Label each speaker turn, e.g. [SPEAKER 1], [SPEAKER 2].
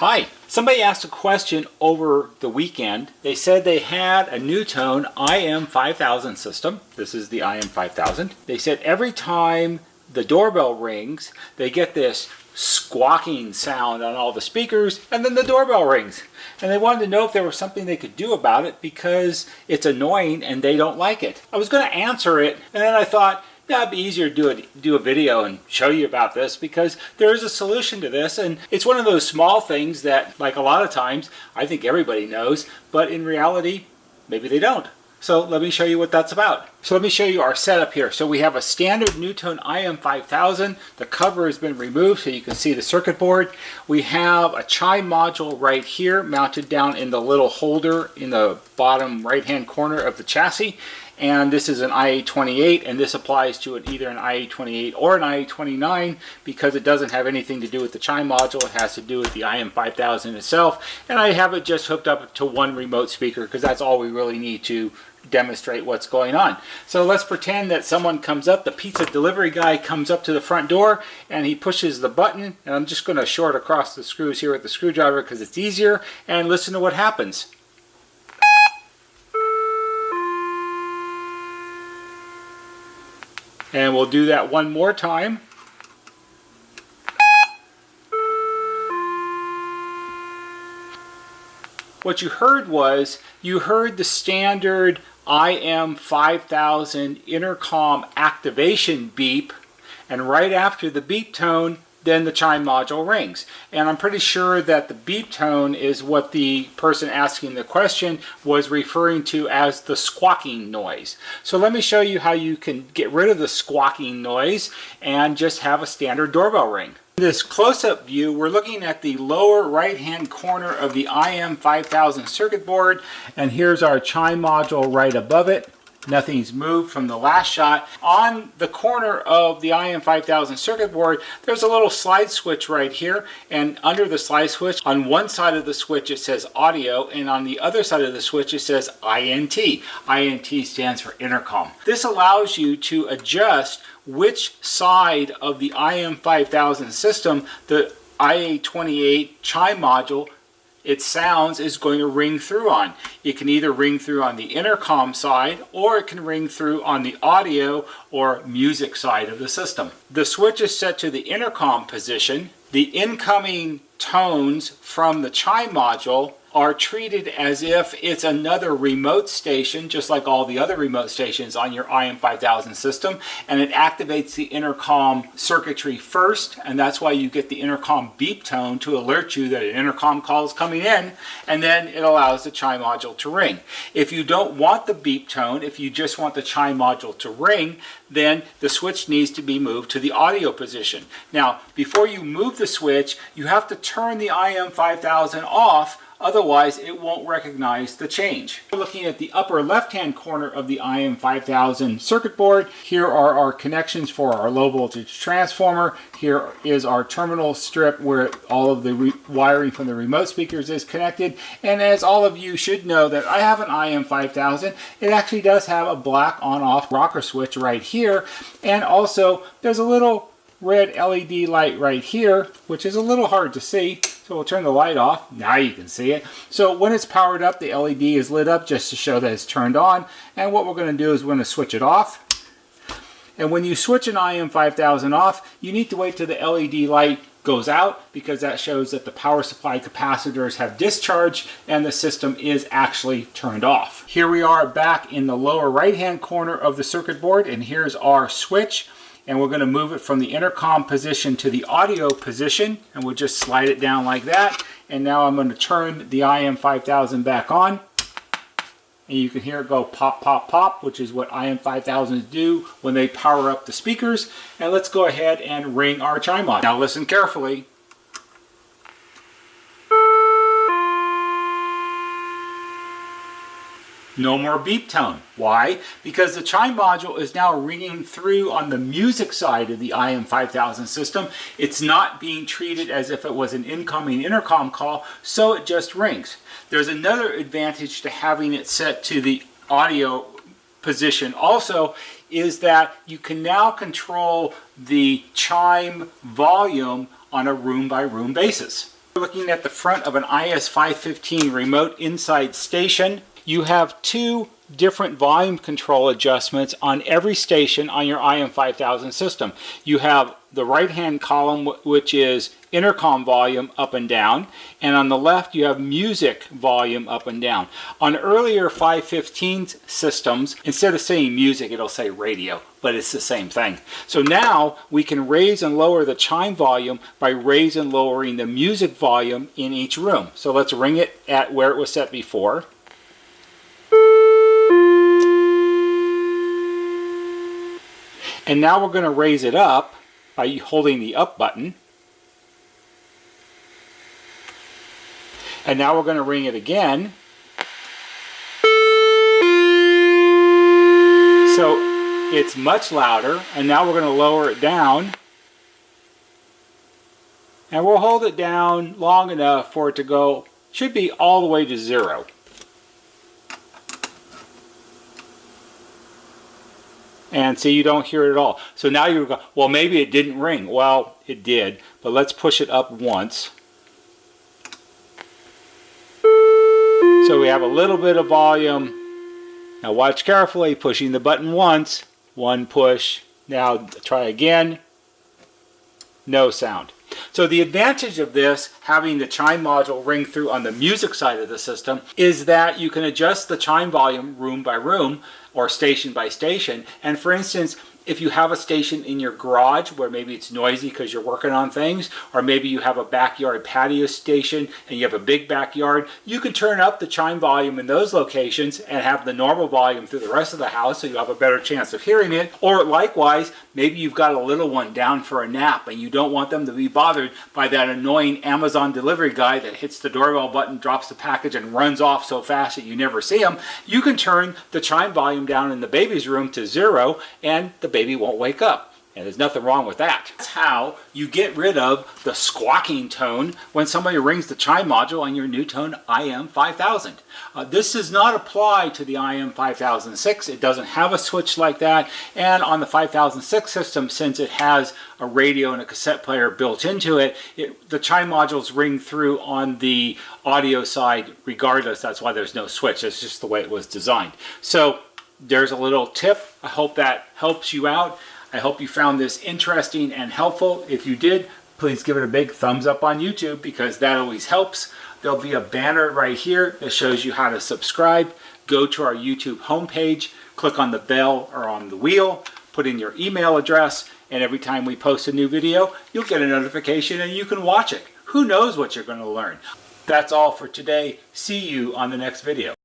[SPEAKER 1] Hi. Somebody asked a question over the weekend. They said they had a NuTone IM5000 system. This is the IM5000. They said every time the doorbell rings, they get this squawking sound on all the speakers, and then the doorbell rings. And they wanted to know if there was something they could do about it because it's annoying and they don't like it. I was going to answer it, and then I thought, yeah, it'd be easier to do a video and show you about this because there is a solution to this, and it's one of those small things that, like a lot of times, I think everybody knows, but in reality, maybe they don't. So let me show you what that's about. So let me show you our setup here. So we have a standard NuTone IM5000. The cover has been removed so you can see the circuit board. We have a Chime module right here mounted down in the little holder in the bottom right hand corner of the chassis. And this is an IA28, and this applies to either an IA28 or an IA29 because it doesn't have anything to do with the Chime module. It has to do with the IM5000 itself. And I have it just hooked up to one remote speaker because that's all we really need to demonstrate what's going on. So let's pretend that someone comes up, the pizza delivery guy comes up to the front door and he pushes the button, and I'm just going to short across the screws here with the screwdriver because it's easier, and listen to what happens. And we'll do that one more time. What you heard was, you heard the standard IM5000 intercom activation beep, and right after the beep tone, then the Chime module rings. And I'm pretty sure that the beep tone is what the person asking the question was referring to as the squawking noise. So let me show you how you can get rid of the squawking noise and just have a standard doorbell ring. In this close-up view, we're looking at the lower right-hand corner of the IM5000 circuit board, and here's our Chime module right above it. Nothing's moved from the last shot. On the corner of the IM5000 circuit board, there's a little slide switch right here, and under the slide switch, on one side of the switch it says audio, and on the other side of the switch it says INT. INT stands for intercom. This allows you to adjust which side of the IM5000 system the IA28 Chime module its sounds is going to ring through on. It can either ring through on the intercom side, or it can ring through on the audio or music side of the system. The switch is set to the intercom position. The incoming tones from the Chime module are treated as if it's another remote station, just like all the other remote stations on your IM5000 system, and it activates the intercom circuitry first, and that's why you get the intercom beep tone to alert you that an intercom call is coming in, and then it allows the Chime module to ring. If you don't want the beep tone, if you just want the Chime module to ring, then the switch needs to be moved to the audio position. Now, before you move the switch, you have to turn the IM5000 off, otherwise it won't recognize the change. We're looking at the upper left-hand corner of the IM5000 circuit board. Here are our connections for our low voltage transformer. Here is our terminal strip where all of the wiring from the remote speakers is connected. And as all of you should know that I have an IM5000, it actually does have a black on-off rocker switch right here. And also there's a little red LED light right here, which is a little hard to see. So we'll turn the light off. Now you can see it. So when it's powered up, the LED is lit up just to show that it's turned on. And what we're going to do is we're going to switch it off. And when you switch an IM5000 off, you need to wait till the LED light goes out, because that shows that the power supply capacitors have discharged and the system is actually turned off. Here we are back in the lower right hand corner of the circuit board, and here's our switch. And we're going to move it from the intercom position to the audio position, and we'll just slide it down like that. And now I'm going to turn the IM5000 back on, and you can hear it go pop, pop, pop, which is what IM5000s do when they power up the speakers. And let's go ahead and ring our Chime module. Now listen carefully. No more beep tone. Why? Because the Chime module is now ringing through on the music side of the IM5000 system. It's not being treated as if it was an incoming intercom call, so it just rings. There's another advantage to having it set to the audio position also, is that you can now control the Chime volume on a room by room basis. We're looking at the front of an IS515 remote inside station. You have two different volume control adjustments on every station on your IM5000 system. You have the right hand column, which is intercom volume up and down, and on the left you have music volume up and down. On earlier 515 systems, instead of saying music, it'll say radio, but it's the same thing. So now we can raise and lower the chime volume by raising and lowering the music volume in each room. So let's ring it at where it was set before. And now we're going to raise it up by holding the up button. And now we're going to ring it again. So it's much louder. And now we're going to lower it down. And we'll hold it down long enough for it to go, should be all the way to 0. And see, you don't hear it at all. So now you're going, well, maybe it didn't ring. Well, it did, but let's push it up once. So we have a little bit of volume. Now watch carefully, pushing the button once, one push. Now try again. No sound. So the advantage of this, having the chime module ring through on the music side of the system, is that you can adjust the chime volume room by room or station by station. And for instance, if you have a station in your garage where maybe it's noisy because you're working on things, or maybe you have a backyard patio station and you have a big backyard, you can turn up the chime volume in those locations and have the normal volume through the rest of the house so you have a better chance of hearing it. Or likewise, maybe you've got a little one down for a nap and you don't want them to be bothered by that annoying Amazon delivery guy that hits the doorbell button, drops the package, and runs off so fast that you never see him. You can turn the chime volume down in the baby's room to 0 and the baby won't wake up. And there's nothing wrong with that. That's how you get rid of the squawking tone when somebody rings the chime module on your NuTone IM5000. This does not apply to the IM5006. It doesn't have a switch like that. And on the 5006 system, since it has a radio and a cassette player built into it, the chime modules ring through on the audio side regardless. That's why there's no switch. It's just the way it was designed. So there's a little tip. I hope that helps you out. I hope you found this interesting and helpful. If you did, please give it a big thumbs up on YouTube because that always helps. There'll be a banner right here that shows you how to subscribe. Go to our YouTube homepage, click on the bell or on the wheel, put in your email address, and every time we post a new video, you'll get a notification and you can watch it. Who knows what you're going to learn? That's all for today. See you on the next video.